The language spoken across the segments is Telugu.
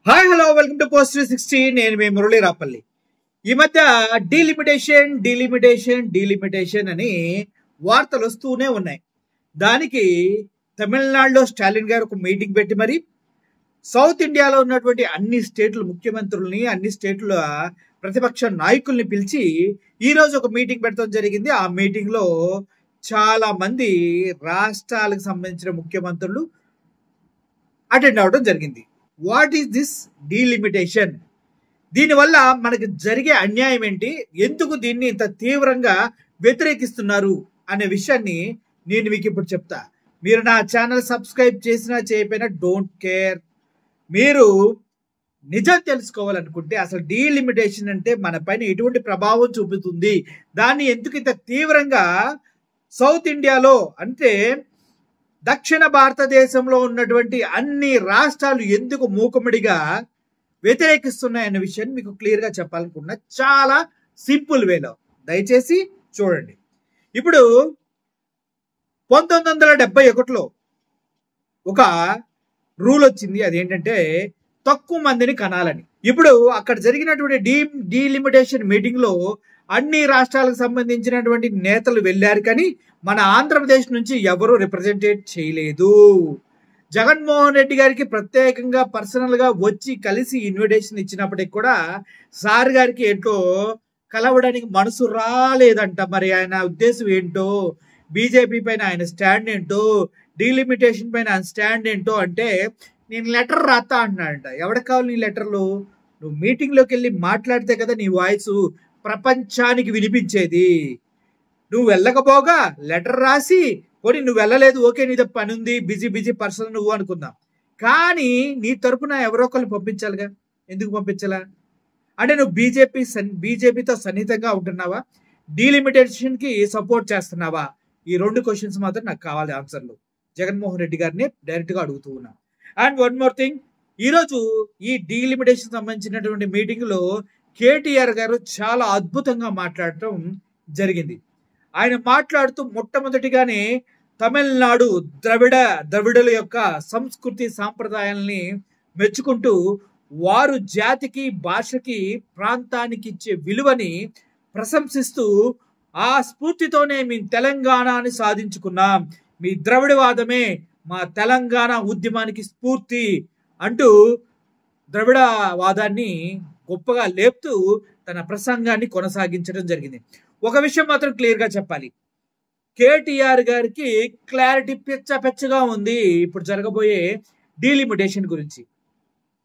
Hi hello welcome to post 360. నేను మీ మురళీ రాపల్లి. ఈ మధ్య డీలిమిటేషన్ అని వార్తలు వస్తూనే ఉన్నాయి. దానికి తమిళనాడులో స్టాలిన్ గారు ఒక మీటింగ్ పెట్టి మరి సౌత్ ఇండియాలో ఉన్నటువంటి అన్ని స్టేట్ల ముఖ్యమంత్రుల్ని, అన్ని స్టేట్ల ప్రతిపక్ష నాయకుల్ని పిలిచి ఈరోజు ఒక మీటింగ్ పెట్టడం జరిగింది. ఆ మీటింగ్లో చాలా మంది రాష్ట్రాలకు సంబంధించిన ముఖ్యమంత్రులు అటెండ్ అవడం జరిగింది. What is this delimitation? దీనివల్ల మనకు జరిగే అన్యాయం ఏంటి, ఎందుకు దీన్ని ఇంత తీవ్రంగా వ్యతిరేకిస్తున్నారు అనే విషయాన్ని నేను మీకు ఇప్పుడు చెప్తా. మీరు నా ఛానల్ సబ్స్క్రైబ్ చేసినా చేయకపోయినా డోంట్ కేర్. మీరు నిజం తెలుసుకోవాలనుకుంటే అసలు డీలిమిటేషన్ అంటే మన పైన ఎటువంటి ప్రభావం చూపుతుంది, దాన్ని ఎందుకు ఇంత తీవ్రంగా సౌత్ ఇండియాలో అంటే దక్షిణ భారతదేశంలో ఉన్నటువంటి అన్ని రాష్ట్రాలు ఎందుకు మూకుమ్మడిగా వ్యతిరేకిస్తున్నాయన్న విషయాన్ని మీకు క్లియర్గా చెప్పాలనుకున్నా. చాలా సింపుల్ వేలో దయచేసి చూడండి. ఇప్పుడు 1971లో ఒక రూల్ వచ్చింది. అదేంటంటే తక్కువ మందిని కనాలని. ఇప్పుడు అక్కడ జరిగినటువంటి డీలిమిటేషన్ మీటింగ్ లో అన్ని రాష్ట్రాలకు సంబంధించినటువంటి నేతలు వెళ్ళారు, కానీ మన ఆంధ్రప్రదేశ్ నుంచి ఎవరు రిప్రజెంటేట్ చేయలేదు. జగన్మోహన్ రెడ్డి గారికి ప్రత్యేకంగా పర్సనల్ గా వచ్చి కలిసి ఇన్విటేషన్ ఇచ్చినప్పటికి కూడా సార్ గారికి ఏంటో కలవడానికి మనసు రాలేదంట. మరి ఆయన ఉద్దేశం ఏంటో, బీజేపీ పైన ఆయన స్టాండ్ ఏంటో, డీలిమిటేషన్ పైన ఆయన స్టాండ్ ఏంటో అంటే నేను లెటర్ రాస్తా అంటున్నాడంట. ఎవరికి కావాలి నీ లెటర్లు? నువ్వు మీటింగ్లోకి వెళ్ళి మాట్లాడితే కదా నీ వాయిస్ ప్రపంచానికి వినిపించేది. నువ్వు వెళ్ళకపోగా లెటర్ రాసి పోనీ నువ్వు వెళ్ళలేదు, ఓకే నీతో పని ఉంది, బిజీ పర్సన్ నువ్వు అనుకుందాం, కానీ నీ తరపున ఎవరో ఒకరిని పంపించాలిగా. ఎందుకు పంపించాలా? అంటే నువ్వు బీజేపీతో సన్నిహితంగా ఉంటున్నావా, డీలిమిటేషన్కి సపోర్ట్ చేస్తున్నావా? ఈ రెండు క్వశ్చన్స్ మాత్రం నాకు కావాలి ఆన్సర్లు. జగన్మోహన్ రెడ్డి గారిని డైరెక్ట్గా అడుగుతూ ఉన్నా. అండ్ వన్ మోర్ థింగ్, ఈరోజు ఈ డీలిమిటేషన్ సంబంధించినటువంటి మీటింగ్లో కేటీఆర్ గారు చాలా అద్భుతంగా మాట్లాడటం జరిగింది. ఆయన మాట్లాడుతూ మొట్టమొదటిగానే తమిళనాడు ద్రవిడుల యొక్క సంస్కృతి సాంప్రదాయాల్ని మెచ్చుకుంటూ వారు జాతికి, భాషకి, ప్రాంతానికి ఇచ్చే విలువని ప్రశంసిస్తూ ఆ స్ఫూర్తితోనే మీ తెలంగాణని సాధించుకున్నాం, మీ ద్రవిడవాదమే మా తెలంగాణ ఉద్యమానికి స్ఫూర్తి అంటూ ద్రవిడవాదాన్ని గొప్పగా లేపుతూ తన ప్రసంగాన్ని కొనసాగించడం జరిగింది. ఒక విషయం మాత్రం క్లియర్గా చెప్పాలి, కేటీఆర్ గారికి క్లారిటీ పెచ్చగా ఉంది ఇప్పుడు జరగబోయే డీలిమిటేషన్ గురించి.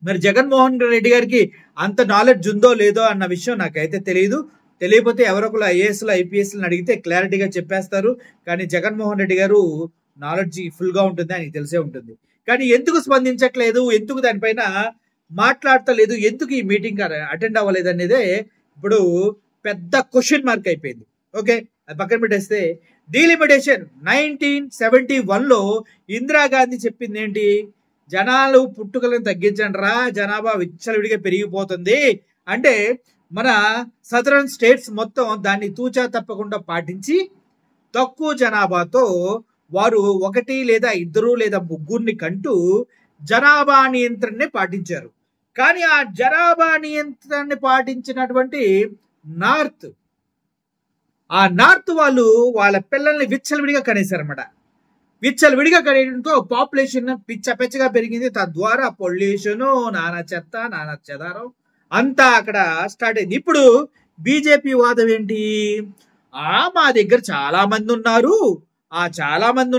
మరి జగన్మోహన్ రెడ్డి గారికి అంత నాలెడ్జ్ ఉందో లేదో అన్న విషయం నాకైతే తెలియదు. తెలియకపోతే ఎవరొకరు ఐఏఎస్లు ఐపీఎస్లను అడిగితే క్లారిటీగా చెప్పేస్తారు. కానీ జగన్మోహన్ రెడ్డి గారు నాలెడ్జ్ ఫుల్గా ఉంటుంది, ఆయనకి తెలిసే ఉంటుంది. కానీ ఎందుకు స్పందించట్లేదు, ఎందుకు దానిపైన మాట్లాడతలేదు, ఎందుకు ఈ మీటింగ్ అటెండ్ అవ్వలేదు అనేదే ఇప్పుడు పెద్ద క్వశ్చన్ మార్క్ అయిపోయింది. ఓకే, అది పక్కన పెట్టేస్తే డీలిమిటేషన్ 1971లో ఇందిరాగాంధీ చెప్పింది ఏంటి? జనాలు పుట్టుకలను తగ్గించండి రా, జనాభా విచ్చలవిడిగా పెరిగిపోతుంది అంటే మన సదరన్ స్టేట్స్ మొత్తం దాన్ని తూచా తప్పకుండా పాటించి తక్కువ జనాభాతో వారు 1 లేదా 2 లేదా 3 కంటూ జనాభా నియంత్రణని పాటించారు. కానీ ఆ జనాభా నియంత్రణని పాటించినటువంటి నార్త్ వాళ్ళు వాళ్ళ పిల్లల్ని విచ్చలవిడిగా కనేశారన్నమాట. విచ్చలవిడిగా కనేయడంతో పాపులేషన్ పిచ్చగా పెరిగింది. తద్వారా పొల్యూషను, నానా చెత్త, నానా చెదారం అంతా అక్కడ స్టార్ట్ అయింది. ఇప్పుడు బీజేపీ వాదం ఏంటి? మా దగ్గర చాలా మంది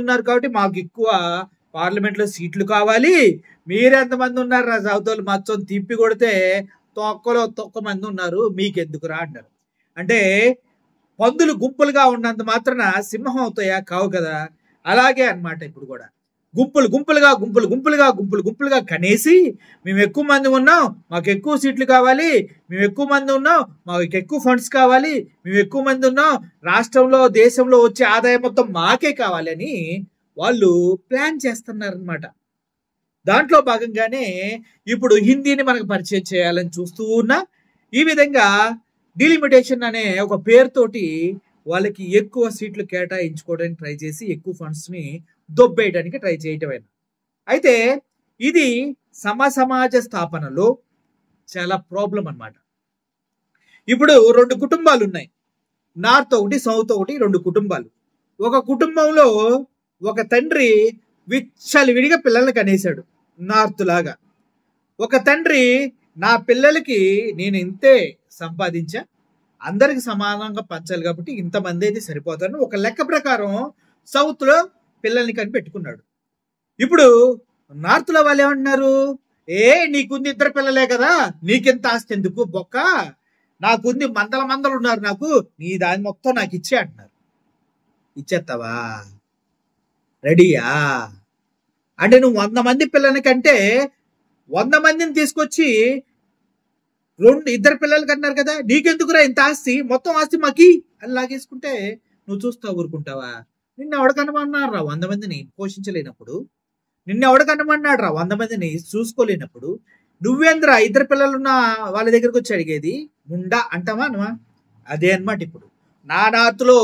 ఉన్నారు, కాబట్టి మాకు ఎక్కువ పార్లమెంట్లో సీట్లు కావాలి. మీరెంతమంది ఉన్నారు రా సౌతోలు మొత్తం తిప్పి కొడితే తొక్క మంది ఉన్నారు, మీకెందుకురా అంటారు. అంటే పందులు గుంపులుగా ఉన్నంత మాత్రాన సింహం అవుతాయా? కావు కదా. అలాగే అన్నమాట. ఇప్పుడు కూడా గుంపులుగా కనేసి మేము ఎక్కువ మంది ఉన్నాం, మాకు ఎక్కువ సీట్లు కావాలి, మేము ఎక్కువ మంది ఉన్నాం, మాకు ఎక్కువ ఫండ్స్ కావాలి, మేము ఎక్కువ మంది ఉన్నాం, రాష్ట్రంలో దేశంలో వచ్చే ఆదాయం మొత్తం మాకే కావాలి అని వాళ్ళు ప్లాన్ చేస్తున్నారన్నమాట. దాంట్లో భాగంగానే ఇప్పుడు హిందీని మనకు పరిచయం చేయాలని చూస్తూ ఉన్నా. ఈ విధంగా డీలిమిటేషన్ అనే ఒక పేరుతోటి వాళ్ళకి ఎక్కువ సీట్లు కేటాయించుకోవడానికి ట్రై చేసి ఎక్కువ ఫండ్స్ని దొబ్బేయడానికి ట్రై చేయటమైనా. అయితే ఇది సమాజ స్థాపనలో చాలా ప్రాబ్లం అన్నమాట. ఇప్పుడు 2 కుటుంబాలు ఉన్నాయి, నార్త్ ఒకటి సౌత్ ఒకటి, 2 కుటుంబాలు. ఒక కుటుంబంలో ఒక తండ్రి విచ్చలవిడిగా పిల్లల్ని కనేశాడు నార్త్ లాగా. ఒక తండ్రి నా పిల్లలకి నేను ఇంతే సంపాదించా, అందరికి సమానంగా పంచాలి కాబట్టి ఇంతమంది అయితే సరిపోతాను ఒక లెక్క ప్రకారం సౌత్ లో పిల్లల్ని కని పెట్టుకున్నాడు. ఇప్పుడు నార్త్ లో వాళ్ళు ఏమంటున్నారు, నీకుంది 2 పిల్లలే కదా, నీకెంత ఆస్తి ఎందుకు బొక్క, నాకుంది మందలు ఉన్నారు, నాకు నీ దాని మొత్తం నాకు ఇచ్చే అంటున్నారు. ఇచ్చేస్తావా? రెడీయా? అంటే నువ్వు 100 మంది పిల్లల కంటే 100 మందిని తీసుకొచ్చి 2 పిల్లలకి అన్నారు కదా, నీకెందుకురా ఇంత ఆస్తి, మొత్తం ఆస్తి మాకి అని లాగేసుకుంటే నువ్వు చూస్తావు, ఊరుకుంటావా? నిన్ను ఎవడకనమన్నాడు రా 100 మందిని పోషించలేనప్పుడు, నిన్ను ఎవడకనమన్నాడు రా 100 మందిని చూసుకోలేనప్పుడు, నువ్వేంద్రా 2 పిల్లలున్న వాళ్ళ దగ్గరకు వచ్చి అడిగేది, ముండా అంటావా అనవా? అదే అన్నమాట. ఇప్పుడు నా నార్త్లో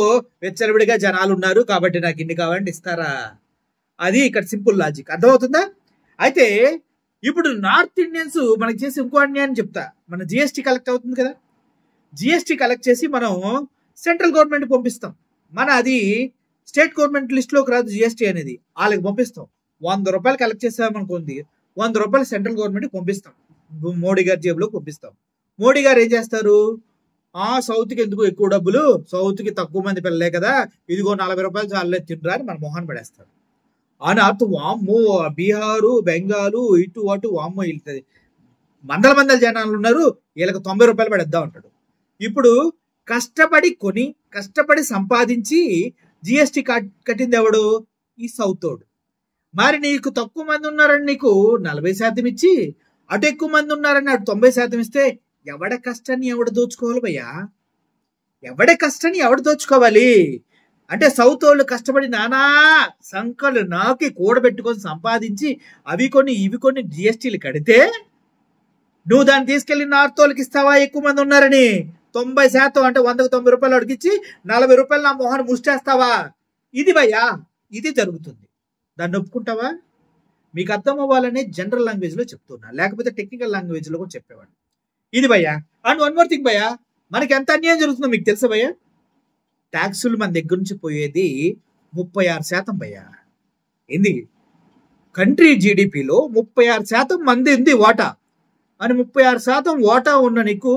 వెచ్చలవిడిగా జనాలు ఉన్నారు కాబట్టి నాకు ఇన్ని కావాలంటే ఇస్తారా? అది ఇక్కడ సింపుల్ లాజిక్, అర్థమవుతుందా? అయితే ఇప్పుడు నార్త్ ఇండియన్స్ మనకి చేసి ఇంకో అన్యాయం చెప్తా. మన జిఎస్టీ కలెక్ట్ అవుతుంది కదా, జిఎస్టీ కలెక్ట్ చేసి మనం సెంట్రల్ గవర్నమెంట్ పంపిస్తాం. మన అది స్టేట్ గవర్నమెంట్ లిస్ట్లోకి రాదు జిఎస్టీ అనేది, వాళ్ళకి పంపిస్తాం. 100 రూపాయలు కలెక్ట్ చేసామనుకోండి, 100 రూపాయలు సెంట్రల్ గవర్నమెంట్ పంపిస్తాం, మోడీ గారి జేబులోకి పంపిస్తాం. మోడీ గారు ఏం చేస్తారు, సౌత్కి ఎందుకు ఎక్కువ డబ్బులు, సౌత్కి తక్కువ మంది పిల్లలే కదా, ఇదిగో 40 రూపాయలు చాలే తింటురా అని మన మొహాన్ని పడేస్తారు. ఆ నార్త్ వామ్మో, బీహారు బెంగాలు ఇటు అటు వామ్మో వెళ్తుంది, మందల జనాలు ఉన్నారు, వీళ్ళకి 90 రూపాయలు పడేద్దాం అంటాడు. ఇప్పుడు కష్టపడి సంపాదించి జిఎస్టీ కట్టింది ఎవడు? ఈ సౌతోడు. మరి నీకు తక్కువ మంది ఉన్నారని నీకు 40% ఇచ్చి, అటు ఎక్కువ మంది ఉన్నారని అటు 90% ఇస్తే ఎవడ కష్టాన్ని ఎవడు దోచుకోవాలి భయ్యా? ఎవడ కష్టాన్ని ఎవడు దోచుకోవాలి? అంటే సౌత్ వాళ్ళు కష్టపడి నానా సంకలు నాకి కూడబెట్టుకొని సంపాదించి అవి కొన్ని ఇవి కొన్ని జిఎస్టీలు కడితే నువ్వు దాన్ని తీసుకెళ్లి నార్త్ వాళ్ళకి ఇస్తావా? ఎక్కువ మంది ఉన్నారని 90% అంటే 100కు 90 రూపాయలు అడిగిచ్చి 40 రూపాయలు నా మొహాన్ని ముష్టేస్తావా? ఇది భయ్యా, ఇది జరుగుతుంది. దాన్ని ఒప్పుకుంటావా? మీకు అర్థం అవ్వాలనే జనరల్ లాంగ్వేజ్ లో చెప్తున్నా, లేకపోతే టెక్నికల్ లాంగ్వేజ్ లో కూడా చెప్పేవాడు. ఇది భయ్యా. అండ్ 1 మోర్ థింగ్ భయ్యా, మనకి ఎంత అన్యాయం జరుగుతుందో మీకు తెలుసా భయ్యా? ట్యాక్సులు మన దగ్గర నుంచి పోయేది 36% భయ్యా. ఏంది? కంట్రీ జీడిపిలో 36% మంది ఉంది వాటా. అని 36% వాటా ఉన్న నీకు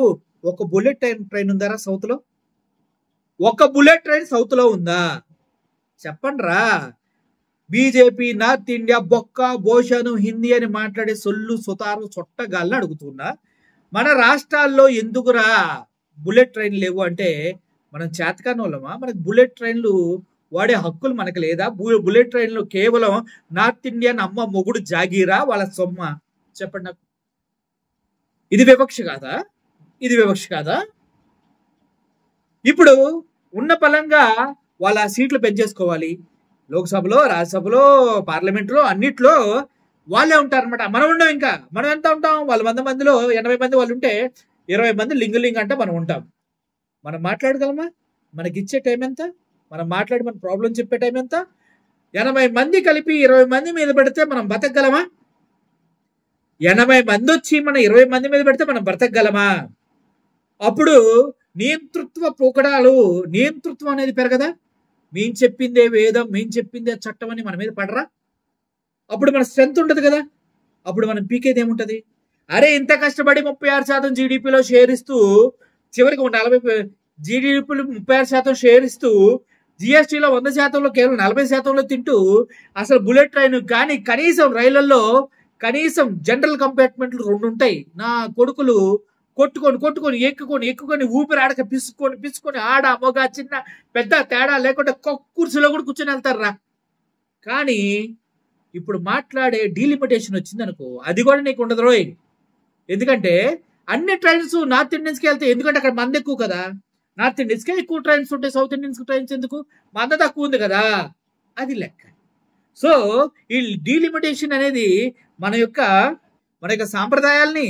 ఒక బుల్లెట్ ట్రైన్ ఉందారా సౌత్ లో? ఒక బుల్లెట్ ట్రైన్ సౌత్ లో ఉందా? చెప్పండి రా. బీజేపీ నార్త్ ఇండియా బొక్క భోషను హిందీ అని మాట్లాడే సొల్లు సుతారు చొట్టగాళ్ళని అడుగుతున్నా, మన రాష్ట్రాల్లో ఎందుకురా బుల్లెట్ ట్రైన్ లేవు అంటే మనం చేతకాని వాళ్ళమా? మనకు బుల్లెట్ ట్రైన్లు వాడే హక్కులు మనకు లేదా? బుల్లెట్ ట్రైన్లు కేవలం నార్త్ ఇండియన్ అమ్మ మొగుడు జాగీరా, వాళ్ళ సొమ్మ? చెప్పండి నాకు. ఇది వివక్ష కాదా? ఇది వివక్ష కాదా? ఇప్పుడు ఉన్న పలంగా వాళ్ళ సీట్లు పెంచేసుకోవాలి, లోక్సభలో రాజ్యసభలో పార్లమెంట్లో అన్నిట్లో వాళ్ళే ఉంటారనమాట. మనం ఉండం. ఇంకా మనం ఎంత ఉంటాం? వాళ్ళ 100 మందిలో 80 మంది వాళ్ళు ఉంటే 20 మంది లింగు అంటే మనం ఉంటాం. మనం మాట్లాడగలమా? మనకి ఇచ్చే టైం ఎంత? మనం మాట్లాడి మన ప్రాబ్లం చెప్పే టైం ఎంత? 80 మంది కలిపి 20 మంది మీద పెడితే మనం బతకగలమా? 80 మంది వచ్చి మనం 20 మంది మీద పెడితే మనం బ్రతకగలమా? అప్పుడు నియంతృత్వ పోకడాలు, నియంతృత్వం అనేది పెరగదా? మేము చెప్పిందే వేదం, మేము చెప్పిందే చట్టం అని మన మీద పడరా? అప్పుడు మన స్ట్రెంత్ ఉండదు కదా. అప్పుడు మనం పీకేది ఏముంటది? అరే ఇంత కష్టపడి 36% జీడిపిలో షేర్ ఇస్తూ, చివరికి 40 జీడిపిలో 36% షేర్ ఇస్తూ, జిఎస్టీలో 100%లో కేవలం 40%లో తింటూ, అసలు బుల్లెట్ ట్రైన్ కానీ కనీసం రైళ్లలో కనీసం జనరల్ కంపార్ట్మెంట్లు 2 ఉంటాయి. నా కొడుకులు కొట్టుకొని ఎక్కుకొని ఊపిరి ఆడక పిసుకొని ఆడ మొగ చిన్న పెద్ద తేడా లేకుండా కుర్చీలో కూడా కూర్చొని వెళ్తారా. కానీ ఇప్పుడు మాట్లాడే డీలిమిటేషన్ వచ్చింది అనుకో, అది కూడా నీకు ఉండదు రోయ్. ఎందుకంటే అన్ని ట్రైన్స్ నార్త్ ఇండియన్స్కి వెళ్తాయి, ఎందుకంటే అక్కడ మంది ఎక్కువ కదా. నార్త్ ఇండియన్స్కే ఎక్కువ ట్రైన్స్ ఉంటాయి, సౌత్ ఇండియన్స్ ట్రైన్స్ ఎందుకు? మంద తక్కువ ఉంది కదా, అది లెక్క. సో ఈ డీలిమిటేషన్ అనేది మన యొక్క సాంప్రదాయాల్ని,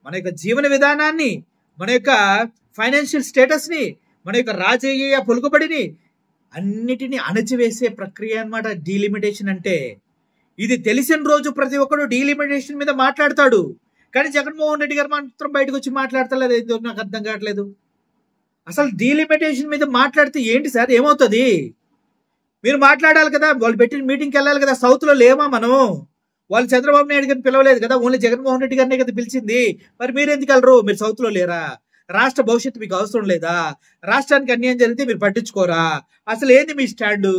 మన యొక్క జీవన విధానాన్ని, మన యొక్క ఫైనాన్షియల్ స్టేటస్ని, మన యొక్క రాజకీయ పలుకుబడిని అన్నిటినీ అణచివేసే ప్రక్రియ అన్నమాట డీలిమిటేషన్ అంటే. ఇది తెలిసిన రోజు ప్రతి ఒక్కరు డీలిమిటేషన్ మీద మాట్లాడతాడు. కానీ జగన్మోహన్ రెడ్డి గారు మాత్రం బయటకు వచ్చి మాట్లాడతలేదు. ఏదో నాకు అర్థం కావట్లేదు. అసలు డీలిమిటేషన్ మీద మాట్లాడితే ఏంటి సార్, ఏమవుతుంది? మీరు మాట్లాడాలి కదా, వాళ్ళు పెట్టిన మీటింగ్కి వెళ్ళాలి కదా. సౌత్లో లేమా మనం? వాళ్ళు చంద్రబాబు నాయుడు గారిని పిలవలేదు కదా, ఓన్లీ జగన్మోహన్ రెడ్డి గారినే కదా పిలిచింది. మరి మీరు ఎందుకు వెళ్ళరు? మీరు సౌత్లో లేరా? రాష్ట్ర భవిష్యత్తు మీకు అవసరం లేదా? రాష్ట్రానికి అన్యాయం జరిగితే మీరు పట్టించుకోరా? అసలు ఏంది మీ స్టాండు?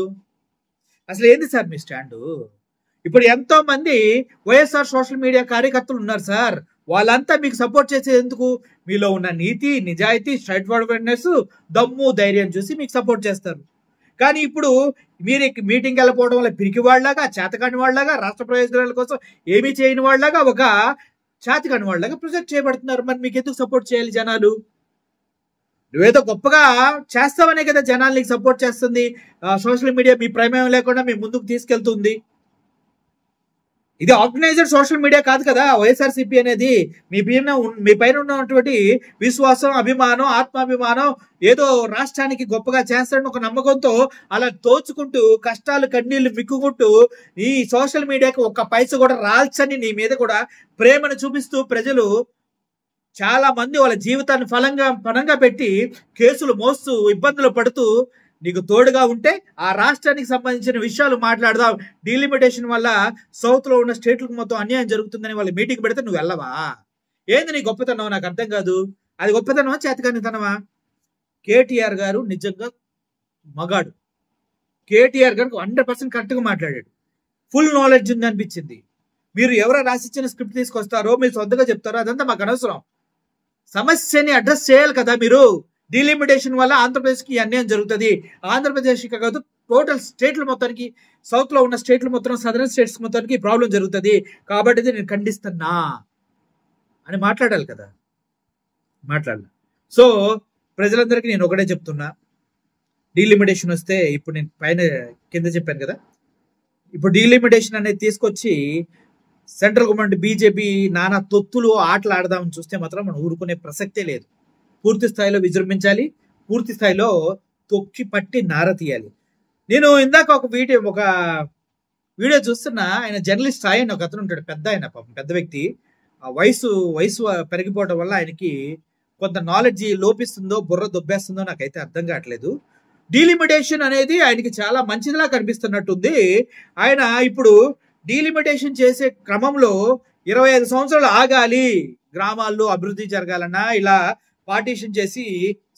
అసలు ఏంది సార్ మీ స్టాండు? ఇప్పుడు ఎంతో మంది వైఎస్ఆర్ సోషల్ మీడియా కార్యకర్తలు ఉన్నారు సార్. వాళ్ళంతా మీకు సపోర్ట్ చేసేందుకు మీలో ఉన్న నీతి, నిజాయితీ, స్ట్రైట్ ఫార్వర్డ్నెస్, దమ్ము, ధైర్యం చూసి మీకు సపోర్ట్ చేస్తారు. కానీ ఇప్పుడు మీరు మీటింగ్కి వెళ్ళిపోవడం వల్ల పిరికి వాళ్ళలాగా, చేతకాని వాళ్ళలాగా, రాష్ట్ర ప్రయోజనాల కోసం ఏమీ చేయని వాళ్ళలాగా, ఒక చేతకాని వాళ్ళలాగా ప్రొజెక్ట్ చేయబడుతున్నారు. మరి మీకు ఎందుకు సపోర్ట్ చేయాలి జనాలు? నువ్వేదో గొప్పగా చేస్తావనే కదా జనాలు నీకు సపోర్ట్ చేస్తుంది. సోషల్ మీడియా మీ ప్రమేయం లేకుండా మీ ముందుకు తీసుకెళ్తుంది. ఇది ఆర్గనైజ్డ్ సోషల్ మీడియా కాదు కదా వైఎస్ఆర్సీపీ అనేది. మీ పైన ఉన్నటువంటి విశ్వాసం, అభిమానం, ఆత్మాభిమానం, ఏదో రాష్ట్రానికి గొప్పగా చేస్తాడని ఒక నమ్మకంతో అలా తోచుకుంటూ కష్టాలు కన్నీళ్లు మిక్కుకుంటూ ఈ సోషల్ మీడియాకి ఒక్క పైస కూడా రాల్చని నీ మీద కూడా ప్రేమను చూపిస్తూ ప్రజలు చాలా మంది వాళ్ళ జీవితాన్ని పణంగా పెట్టి కేసులు మోస్తూ ఇబ్బందులు పడుతూ నీకు తోడుగా ఉంటే ఆ రాష్ట్రానికి సంబంధించిన విషయాలు మాట్లాడదాం. డీలిమిటేషన్ వల్ల సౌత్ లో ఉన్న స్టేట్లకు మొత్తం అన్యాయం జరుగుతుందని వాళ్ళు మీటింగ్ పెడితే నువ్వు వెళ్ళవా? ఏంది నీ గొప్పతనం? నాకు అర్థం కాదు. అది గొప్పతనమా, చేతకానితనమా? కేటీఆర్ గారు నిజంగా మగాడు. కేటీఆర్ గారు 100% కరెక్ట్గా మాట్లాడాడు. ఫుల్ నాలెడ్జ్ ఉంది అనిపించింది. మీరు ఎవరో రాసిచ్చిన స్క్రిప్ట్ తీసుకొస్తారో, మీరు సొంతగా చెప్తారో అదంతా మాకు అనవసరం. సమస్యని అడ్రస్ చేయాలి కదా మీరు. డీలిమిటేషన్ వల్ల ఆంధ్రప్రదేశ్కి అన్యాయం జరుగుతుంది. ఆంధ్రప్రదేశ్కి కాదు, టోటల్ స్టేట్ల మొత్తానికి, సౌత్ లో ఉన్న స్టేట్ల మొత్తం, సదరన్ స్టేట్స్ మొత్తానికి ప్రాబ్లం జరుగుతుంది. కాబట్టి నేను ఖండిస్తున్నా అని మాట్లాడాలి కదా, మాట్లాడాలి. సో ప్రజలందరికీ నేను ఒకటే చెప్తున్నా, డీలిమిటేషన్ వస్తే ఇప్పుడు నేను పైన కింద చెప్పాను కదా, ఇప్పుడు డీలిమిటేషన్ అనేది తీసుకొచ్చి సెంట్రల్ గవర్నమెంట్ బీజేపీ నానా తొత్తులు ఆటలు ఆడదామని చూస్తే మాత్రం మనం ఊరుకునే ప్రసక్తే లేదు. పూర్తి స్థాయిలో విజృంభించాలి, పూర్తి స్థాయిలో తొక్కి పట్టి నార తీయాలి. నేను ఇందాక ఒక వీడియో చూస్తున్నా. ఆయన జర్నలిస్ట్ ఆయన ఒక అతను ఉంటాడు, పెద్ద వ్యక్తి. ఆ వయసు పెరిగిపోవడం వల్ల ఆయనకి కొంత నాలెడ్జ్ లోపిస్తుందో బుర్ర దొబ్బేస్తుందో నాకైతే అర్థం కావట్లేదు. డీలిమిటేషన్ అనేది ఆయనకి చాలా మంచిదిలా కనిపిస్తున్నట్టుంది. ఆయన ఇప్పుడు డీలిమిటేషన్ చేసే క్రమంలో 25 సంవత్సరాలు ఆగాలి, గ్రామాల్లో అభివృద్ధి జరగాలన్నా, ఇలా పార్టీషన్ చేసి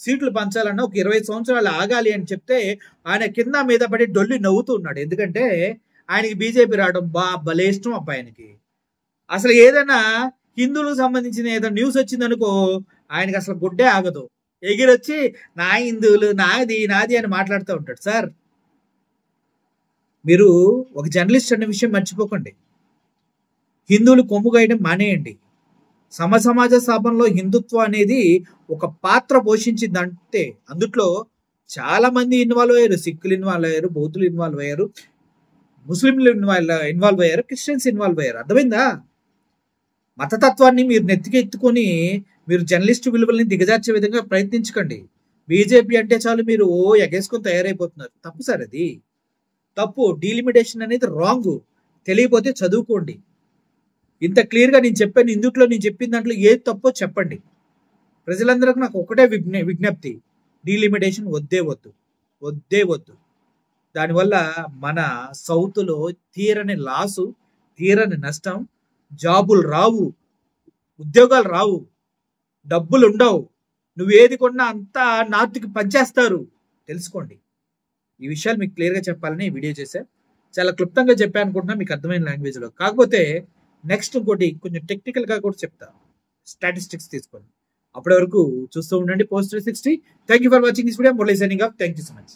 సీట్లు పంచాలన్నా ఒక 25 సంవత్సరాలు ఆగాలి అని చెప్తే ఆయన కింద మీద పడి డొల్లి నవ్వుతూ ఉన్నాడు. ఎందుకంటే ఆయనకి బీజేపీ రావడం భలే ఇష్టం అబ్బా ఆయనకి. అసలు ఏదైనా హిందువులకు సంబంధించిన ఏదైనా న్యూస్ వచ్చిందనుకో ఆయనకి అసలు గుడ్డే ఆగదు. ఎగిరొచ్చి నా హిందువులు, నాది అని మాట్లాడుతూ ఉంటాడు. సార్, మీరు ఒక జర్నలిస్ట్ అనే విషయం మర్చిపోకండి. హిందువులు కొమ్ము గాయడం మానేయండి. సమాజ స్థాపనలో హిందుత్వం అనేది ఒక పాత్ర పోషించిందంటే అందుట్లో చాలా మంది ఇన్వాల్వ్ అయ్యారు. సిక్కులు ఇన్వాల్వ్ అయ్యారు, బౌద్ధులు ఇన్వాల్వ్ అయ్యారు, ముస్లింలు ఇన్వాల్వ్ అయ్యారు, క్రిస్టియన్స్ ఇన్వాల్వ్ అయ్యారు. అర్థమైందా? మతతత్వాన్ని మీరు నెత్తికెత్తుకొని మీరు జర్నలిస్టు విలువల్ని దిగజార్చే విధంగా ప్రయత్నించకండి. బీజేపీ అంటే చాలు మీరు ఎగేసుకొని తయారైపోతున్నారు. తప్పు సార్, అది తప్పు. డీలిమిటేషన్ అనేది రాంగ్. తెలియకపోతే చదువుకోండి. ఇంత క్లియర్గా నేను చెప్పాను. ఇందుట్లో నేను చెప్పిన దాంట్లో ఏది తప్పో చెప్పండి. ప్రజలందరికీ నాకు ఒకటే విజ్ఞప్తి, డీలిమిటేషన్ వద్దే వద్దు. దానివల్ల మన సౌత్లో తీరని లాసు, తీరని నష్టం, జాబులు రావు, ఉద్యోగాలు రావు, డబ్బులు ఉండవు. నువ్వేది కొన్నా అంతా నార్త్కి పనిచేస్తారు. తెలుసుకోండి. ఈ విషయాలు మీకు క్లియర్గా చెప్పాలని ఈ వీడియో చేశా. చాలా క్లుప్తంగా చెప్పాను అనుకుంటున్నా, మీకు అర్థమైన లాంగ్వేజ్లో. కాకపోతే నెక్స్ట్ ఇంకోటి కొంచెం టెక్నికల్గా కూడా చెప్తా, స్టాటిస్టిక్స్ తీసుకోండి. అప్పటి వరకు చూస్తూ ఉండండి post 360. Thank you for watching this video. Murali signing off. Thank you so much.